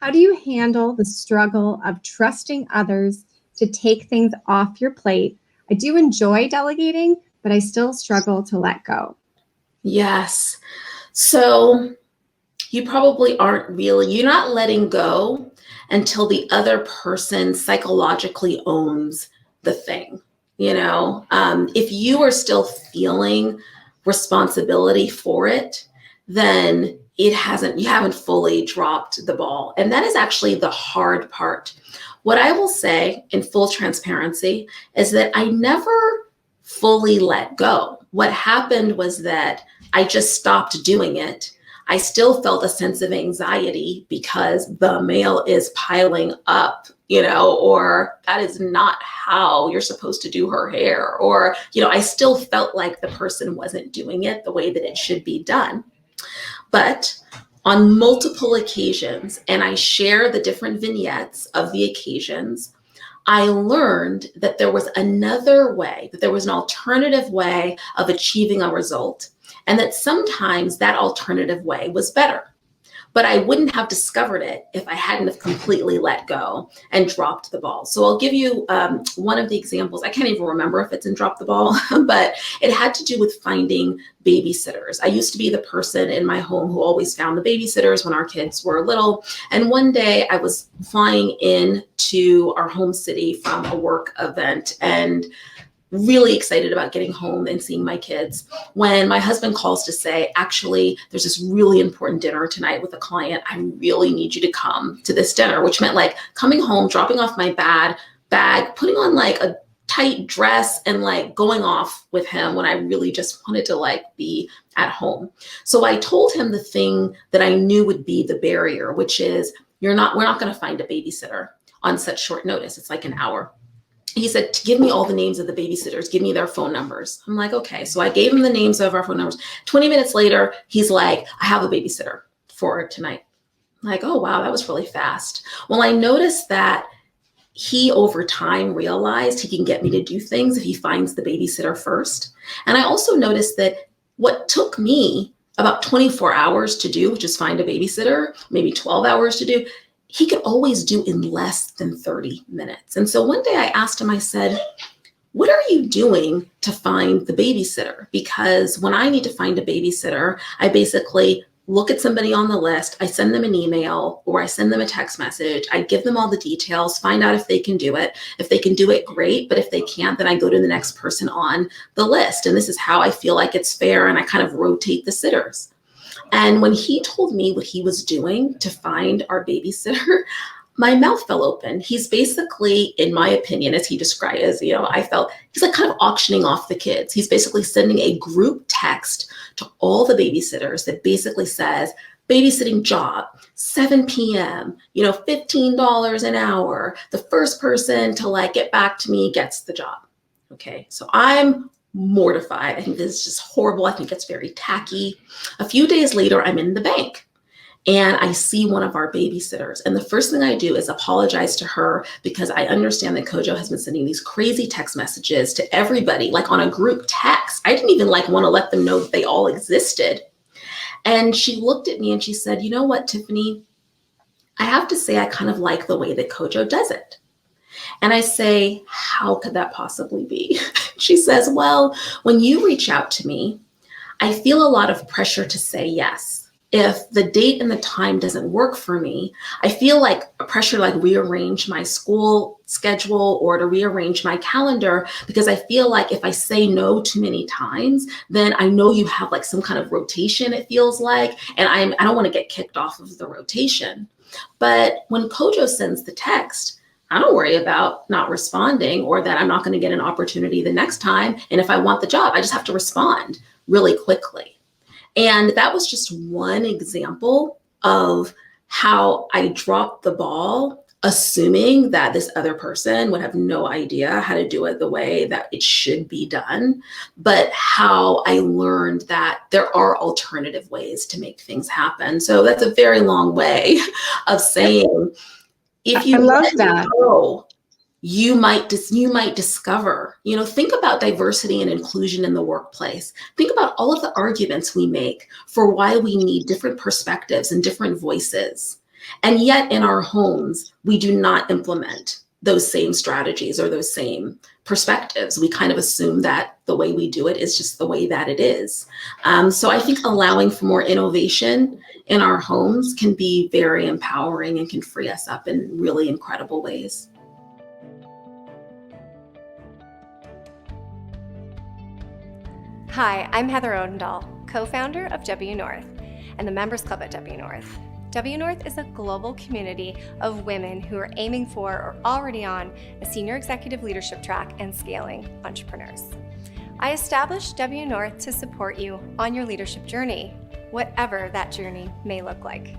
How do you handle the struggle of trusting others to take things off your plate? I do enjoy delegating, but I still struggle to let go. Yes. So you probably you're not letting go until the other person psychologically owns the thing. If you are still feeling responsibility for it, then you haven't fully dropped the ball. And that is actually the hard part. What I will say in full transparency is that I never fully let go. What happened was that I just stopped doing it. I still felt a sense of anxiety because the mail is piling up, or that is not how you're supposed to do her hair. Or, I still felt like the person wasn't doing it the way that it should be done. But on multiple occasions, and I share the different vignettes of the occasions, I learned that there was another way, that there was an alternative way of achieving a result, and that sometimes that alternative way was better. But I wouldn't have discovered it if I hadn't have completely let go and dropped the ball. So I'll give you one of the examples. I can't even remember if it's in Drop the Ball, but it had to do with finding babysitters. I used to be the person in my home who always found the babysitters when our kids were little. And one day I was flying in to our home city from a work event and really excited about getting home and seeing my kids when my husband calls to say, actually, there's this really important dinner tonight with a client. I really need you to come to this dinner, which meant like coming home, dropping off my bag, putting on like a tight dress and like going off with him when I really just wanted to like be at home. So I told him the thing that I knew would be the barrier, which is we're not going to find a babysitter on such short notice. It's like an hour. He said, give me all the names of the babysitters, give me their phone numbers. I'm like, okay. So I gave him the names of our phone numbers. 20 minutes later, he's like, I have a babysitter for tonight. I'm like, oh, wow, that was really fast. Well, I noticed that he over time realized he can get me to do things if he finds the babysitter first. And I also noticed that what took me about 24 hours to do, which is find a babysitter, maybe 12 hours to do, he could always do in less than 30 minutes. And so one day I asked him, I said, what are you doing to find the babysitter? Because when I need to find a babysitter, I basically look at somebody on the list, I send them an email or I send them a text message, I give them all the details, find out if they can do it. If they can do it, great. But if they can't, then I go to the next person on the list. And this is how I feel like it's fair. And I kind of rotate the sitters. And when he told me what he was doing to find our babysitter, my mouth fell open. He's basically, in my opinion, as he described as, I felt he's like kind of auctioning off the kids. He's basically sending a group text to all the babysitters that basically says, babysitting job, 7 p.m., $15 an hour. The first person to like get back to me gets the job. Okay, so I'm mortified. I think this is just horrible. I think it's very tacky. A few days later, I'm in the bank and I see one of our babysitters. And the first thing I do is apologize to her because I understand that Kojo has been sending these crazy text messages to everybody, like on a group text. I didn't even want to let them know that they all existed. And she looked at me and she said, you know what, Tiffany, I have to say I kind of like the way that Kojo does it. And I say, how could that possibly be? She says, well, when you reach out to me, I feel a lot of pressure to say yes. If the date and the time doesn't work for me, I feel like a pressure to like rearrange my school schedule or to rearrange my calendar because I feel like if I say no too many times, then I know you have like some kind of rotation, it feels like, and I don't want to get kicked off of the rotation. But when Kojo sends the text, I don't worry about not responding or that I'm not going to get an opportunity the next time. And if I want the job, I just have to respond really quickly. And that was just one example of how I dropped the ball, assuming that this other person would have no idea how to do it the way that it should be done, but how I learned that there are alternative ways to make things happen. So that's a very long way of saying, if you let it go, you might discover, think about diversity and inclusion in the workplace. Think about all of the arguments we make for why we need different perspectives and different voices. And yet in our homes, we do not implement those same strategies or those same perspectives. We kind of assume that the way we do it is just the way that it is. So I think allowing for more innovation in our homes can be very empowering and can free us up in really incredible ways. Hi, I'm Heather Odendahl, co-founder of WNORTH and the Members Club at WNORTH. WNORTH is a global community of women who are aiming for or already on a senior executive leadership track and scaling entrepreneurs. I established WNORTH to support you on your leadership journey, whatever that journey may look like.